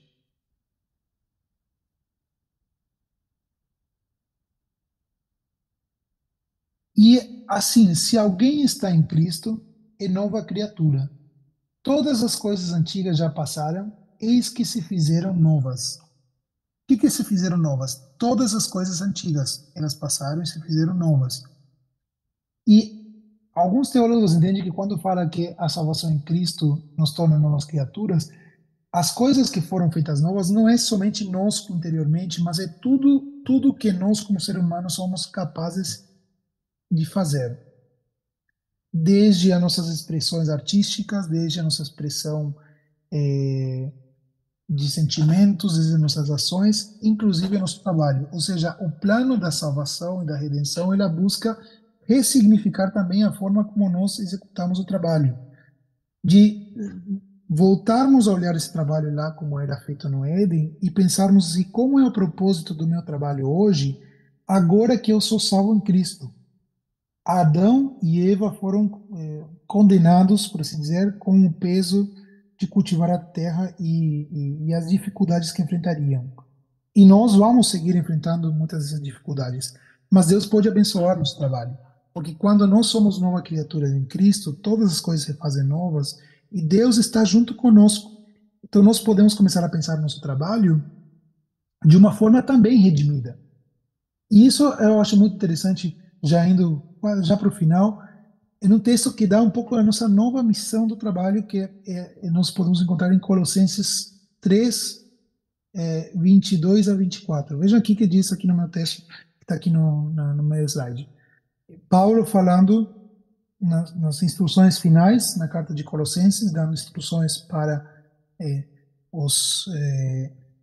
[SPEAKER 1] E assim, se alguém está em Cristo, é nova criatura. Todas as coisas antigas já passaram, eis que se fizeram novas. O que se fizeram novas? Todas as coisas antigas, elas passaram e se fizeram novas. E alguns teólogos entendem que quando fala que a salvação em Cristo nos torna novas criaturas, as coisas que foram feitas novas não é somente nós interiormente, mas é tudo que nós como ser humano somos capazes de fazer. Desde as nossas expressões artísticas, desde a nossa expressão eh, de sentimentos, desde as nossas ações, inclusive o nosso trabalho. Ou seja, o plano da salvação e da redenção, ele busca ressignificar também a forma como nós executamos o trabalho. De voltarmos a olhar esse trabalho lá como era feito no Éden e pensarmos e como é o propósito do meu trabalho hoje, agora que eu sou salvo em Cristo. Adão e Eva foram condenados, por assim dizer, com o peso de cultivar a terra e as dificuldades que enfrentariam. E nós vamos seguir enfrentando muitas dessas dificuldades. Mas Deus pode abençoar nosso trabalho. Porque quando nós somos nova criatura em Cristo, todas as coisas se fazem novas e Deus está junto conosco. Então nós podemos começar a pensar no nosso trabalho de uma forma também redimida. E isso eu acho muito interessante, já indo já para o final, é um texto que dá um pouco a nossa nova missão do trabalho, que nós podemos encontrar em Colossenses 3, 22 a 24. Vejam aqui que diz aqui no meu texto, que está aqui no meu slide. Paulo falando nas instruções finais, na carta de Colossenses, dando instruções para eh, os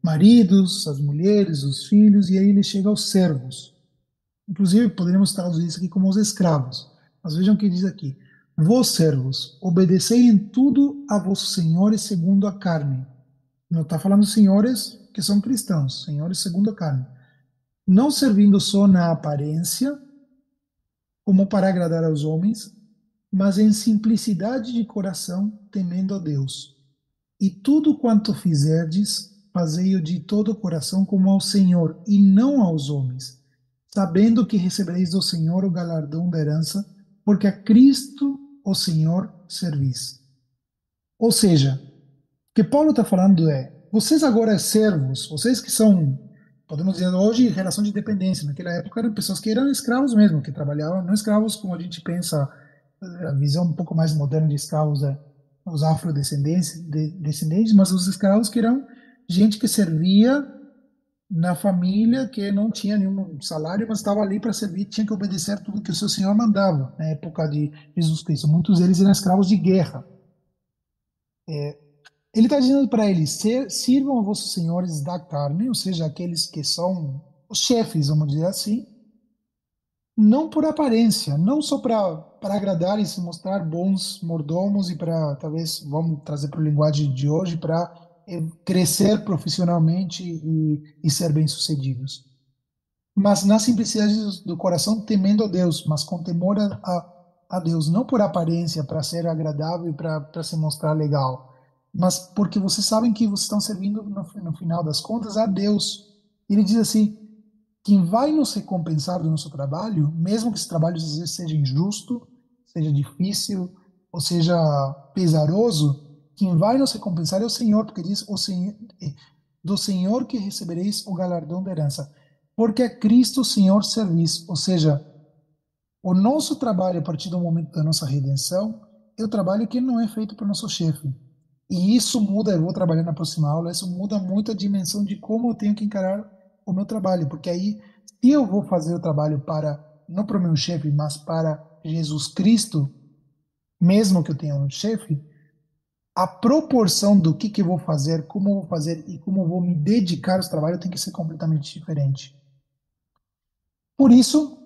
[SPEAKER 1] maridos, as mulheres, os filhos, e aí ele chega aos servos. Inclusive, poderíamos traduzir isso aqui como os escravos. Mas vejam o que diz aqui. Vós, servos, obedecei em tudo a vossos senhores segundo a carne. Não está falando senhores que são cristãos, senhores segundo a carne. Não servindo só na aparência, como para agradar aos homens, mas em simplicidade de coração, temendo a Deus. E tudo quanto fizerdes, fazei-o de todo o coração como ao Senhor, e não aos homens, sabendo que recebereis do Senhor o galardão da herança, porque a Cristo, o Senhor, servis. Ou seja, o que Paulo está falando é, vocês agora servos, vocês que são, podemos dizer hoje, relação de dependência, naquela época eram pessoas que eram escravos mesmo, que trabalhavam, não escravos como a gente pensa, a visão um pouco mais moderna de escravos é os afrodescendentes, descendentes, mas os escravos que eram gente que servia na família, que não tinha nenhum salário, mas estava ali para servir, tinha que obedecer tudo que o seu senhor mandava, na época de Jesus Cristo. Muitos deles eram escravos de guerra. Ele está dizendo para eles: sirvam a vossos senhores da carne, ou seja, aqueles que são os chefes, vamos dizer assim, não por aparência, não só para agradar e se mostrar bons mordomos e para, talvez, vamos trazer para a linguagem de hoje, para crescer profissionalmente e ser bem-sucedidos. Mas na simplicidade do coração, temendo a Deus, mas com temor a Deus, não por aparência, para ser agradável e para se mostrar legal, mas porque vocês sabem que vocês estão servindo, no final das contas, a Deus. Ele diz assim: quem vai nos recompensar do nosso trabalho, mesmo que esse trabalho às vezes seja injusto, seja difícil, ou seja pesaroso, quem vai nos recompensar é o Senhor, porque diz o Senhor, do Senhor que recebereis o galardão da herança, porque é Cristo Senhor servis, ou seja, o nosso trabalho a partir do momento da nossa redenção é o trabalho que não é feito para o nosso chefe. E isso muda, eu vou trabalhar na próxima aula, isso muda muito a dimensão de como eu tenho que encarar o meu trabalho, porque aí, se eu vou fazer o trabalho para, não para o meu chefe, mas para Jesus Cristo, mesmo que eu tenha um chefe, a proporção do que eu vou fazer, como eu vou fazer e como eu vou me dedicar ao trabalho tem que ser completamente diferente. Por isso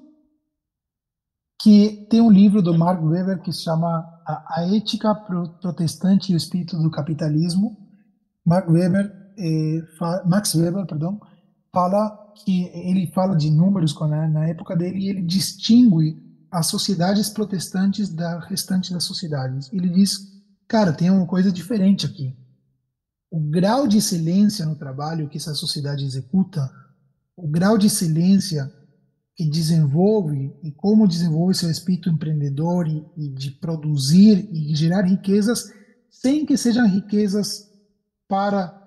[SPEAKER 1] que tem um livro do Mark Weber que se chama A Ética Protestante e o Espírito do Capitalismo. Max Weber, perdão, fala que ele fala de números na época dele e ele distingue as sociedades protestantes da restante das sociedades. Ele diz, cara, tem uma coisa diferente aqui. O grau de excelência no trabalho que essa sociedade executa, o grau de excelência que desenvolve e como desenvolve seu espírito empreendedor e de produzir e gerar riquezas sem que sejam riquezas para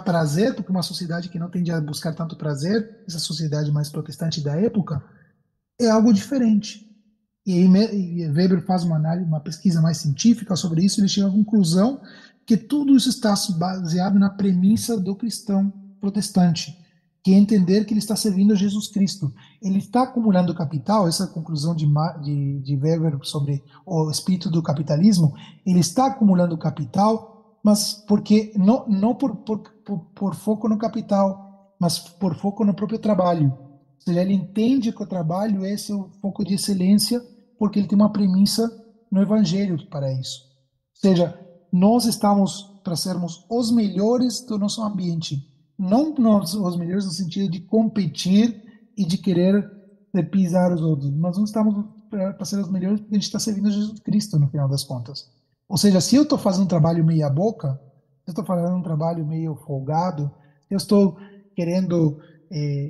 [SPEAKER 1] prazer, porque uma sociedade que não tende a buscar tanto prazer, essa sociedade mais protestante da época, é algo diferente. E aí Weber faz uma análise, uma pesquisa mais científica sobre isso, e ele chega à conclusão que tudo isso está baseado na premissa do cristão protestante, que é entender que ele está servindo a Jesus Cristo. Ele está acumulando capital, essa é a conclusão de Weber sobre o espírito do capitalismo, ele está acumulando capital, mas porque não por foco no capital, mas por foco no próprio trabalho. Ou seja, ele entende que o trabalho é seu foco de excelência, porque ele tem uma premissa no Evangelho para isso. Ou seja, nós estamos para sermos os melhores do nosso ambiente, não nós, os melhores no sentido de competir e de querer pisar os outros, mas nós estamos para ser os melhores porque a gente está servindo a Jesus Cristo no final das contas. Ou seja, se eu estou fazendo um trabalho meia boca, se eu estou fazendo um trabalho meio folgado, se eu estou querendo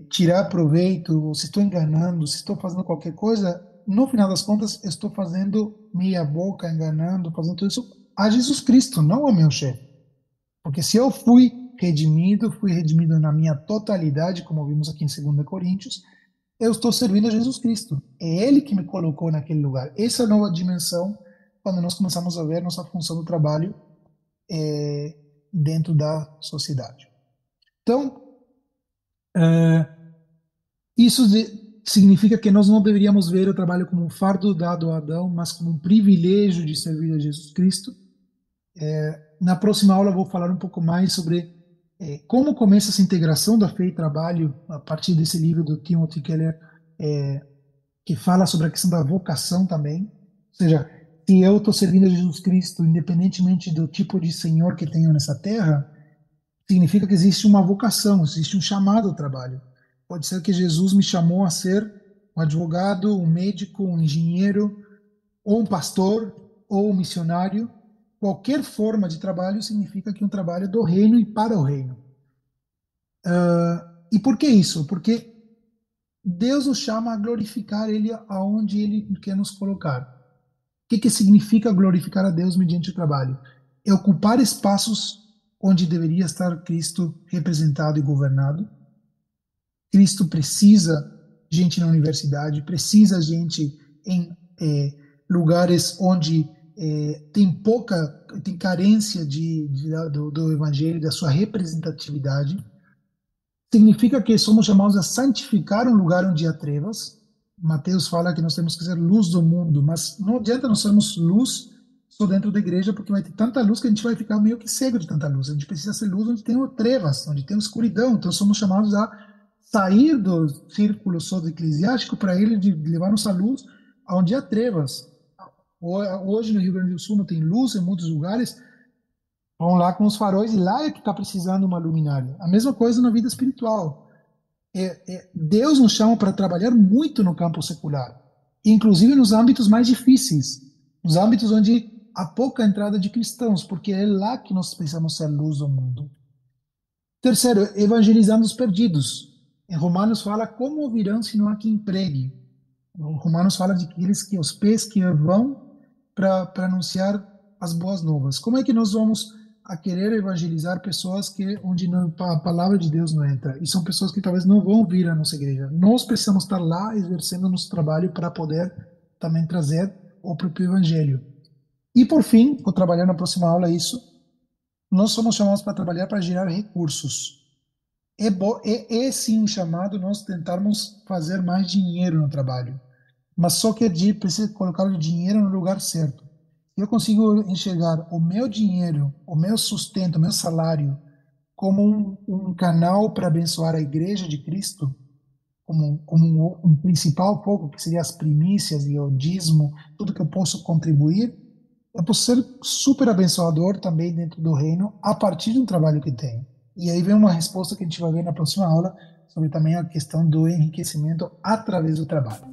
[SPEAKER 1] tirar proveito, ou se estou enganando, se estou fazendo qualquer coisa, no final das contas, eu estou fazendo meia boca, enganando, fazendo tudo isso a Jesus Cristo, não ao meu chefe. Porque se eu fui redimido na minha totalidade, como vimos aqui em 2 Coríntios, eu estou servindo a Jesus Cristo. É Ele que me colocou naquele lugar. Essa é a nova dimensão quando nós começamos a ver nossa função do trabalho é, dentro da sociedade. Então, significa que nós não deveríamos ver o trabalho como um fardo dado a Adão, mas como um privilégio de servir a Jesus Cristo. Na próxima aula eu vou falar um pouco mais sobre como começa essa integração da fé e trabalho a partir desse livro do Timothy Keller, é, que fala sobre a questão da vocação também. Ou seja, se eu estou servindo a Jesus Cristo, independentemente do tipo de Senhor que tenho nessa terra, significa que existe uma vocação, existe um chamado ao trabalho. Pode ser que Jesus me chamou a ser um advogado, um médico, um engenheiro, ou um pastor, ou um missionário. Qualquer forma de trabalho significa que um trabalho é do reino e para o reino. E por que isso? Porque Deus nos chama a glorificar Ele aonde Ele quer nos colocar. O que significa glorificar a Deus mediante o trabalho? É ocupar espaços onde deveria estar Cristo representado e governado. Cristo precisa gente na universidade, precisa gente em lugares onde tem carência do evangelho, da sua representatividade. Significa que somos chamados a santificar um lugar onde há trevas. Mateus fala que nós temos que ser luz do mundo, mas não adianta nós sermos luz só dentro da igreja, porque vai ter tanta luz que a gente vai ficar meio que cego de tanta luz. A gente precisa ser luz onde tem trevas, onde tem escuridão. Então somos chamados a sair do círculo só do eclesiástico para ele de levar nossa luz aonde há trevas. Hoje no Rio Grande do Sul não tem luz em muitos lugares, vão lá com os faróis e lá é que está precisando uma luminária. A mesma coisa na vida espiritual. Deus nos chama para trabalhar muito no campo secular, inclusive nos âmbitos mais difíceis, nos âmbitos onde há pouca entrada de cristãos, porque é lá que nós precisamos ser luz do mundo. Terceiro, evangelizando os perdidos. Em Romanos fala como ouvirão se não há quem pregue. Em Romanos fala de aqueles que os pés que vão para anunciar as boas novas. Como é que nós vamos a querer evangelizar pessoas onde a palavra de Deus não entra? E são pessoas que talvez não vão vir à nossa igreja. Nós precisamos estar lá exercendo nosso trabalho para poder também trazer o próprio evangelho. E por fim, vou trabalhar na próxima aula isso, nós somos chamados para trabalhar para gerar recursos. É sim um chamado nós tentarmos fazer mais dinheiro no trabalho, mas só que precisa colocar o dinheiro no lugar certo. Eu consigo enxergar o meu dinheiro, o meu sustento, o meu salário como um canal para abençoar a Igreja de Cristo, como um principal foco, que seria as primícias e o dízimo, tudo que eu posso contribuir. Eu posso ser super abençoador também dentro do reino a partir do trabalho que tenho. E aí vem uma resposta que a gente vai ver na próxima aula sobre também a questão do enriquecimento através do trabalho.